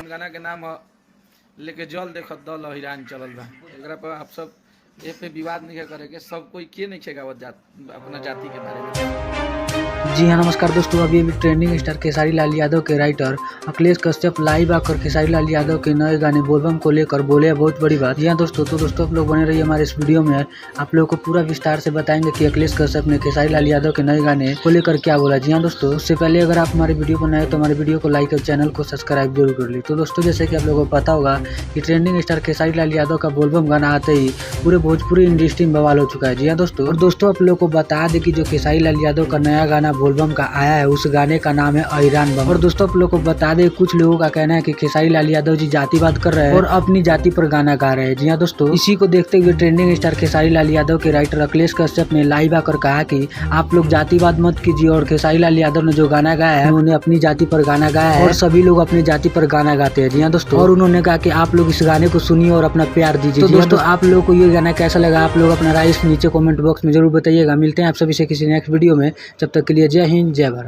गाना के नाम लेके जल देखत दल हिरान चलल बा। एकरा पर आप सब ए पे विवाद नहीं करे के, सब कोई के नहीं गावत जात अपना जाति के बारे में। जी हाँ नमस्कार दोस्तों, अभी ट्रेंडिंग स्टार खेसारी लाल यादव के राइटर अखिलेश कश्यप लाइव आकर खेसारी लाल यादव के नए गाने बोलबम को लेकर बोले बहुत बड़ी बात। जी हाँ दोस्तों, तो दोस्तों आप लोग बने रहिए हमारे इस वीडियो में। आप लोगों को पूरा विस्तार से बताएंगे कि अखिलेश कश्यप ने खेसारी लाल यादव के नए गाने को लेकर क्या बोला। जी हाँ दोस्तों, उससे पहले अगर आप हमारे वीडियो पर नए तो हमारे वीडियो को लाइक और चैनल को सब्सक्राइब जरूर कर ली। तो दोस्तों जैसे कि आप लोगों को पता होगा कि ट्रेंडिंग स्टार खेसारी लाल यादव का बोलबम गाना आते ही पूरे भोजपुरी इंडस्ट्री में बवाल हो चुका है। जी हाँ दोस्तों, और दोस्तों आप लोग को बता दें कि जो खेसारी लाल यादव का नया गाना बोलबम का आया है उस गाने का नाम है ऐरान बम। और दोस्तों आप लोग को बता दें कुछ लोगों का कहना है कि खेसारी लाल यादव जी जातिवाद कर रहे हैं और अपनी जाति पर गाना गा रहे हैं। जी हाँ दोस्तों, इसी को देखते हुए ट्रेंडिंग स्टार खेसारी लाल यादव के राइटर अखिलेश कश्यप ने लाइव आकर कहा कि आप लोग जातिवाद मत कीजिए और खेसारी लाल यादव ने जो गाना गाया है उन्होंने अपनी जाति पर गाना गाया है और सभी लोग अपनी जाति पर गाना गाते हैं। जी हाँ दोस्तों, और उन्होंने कहा कि आप लोग इस गाने को सुनिए और अपना प्यार दीजिए। तो दोस्तों आप लोग को ये गाना कैसा लगा आप लोग अपना राय नीचे कमेंट बॉक्स में जरूर बताइएगा। मिलते हैं आप सभी से किसी नेक्स्ट वीडियो में, जब तक के लिए जय हिंद जय भारत।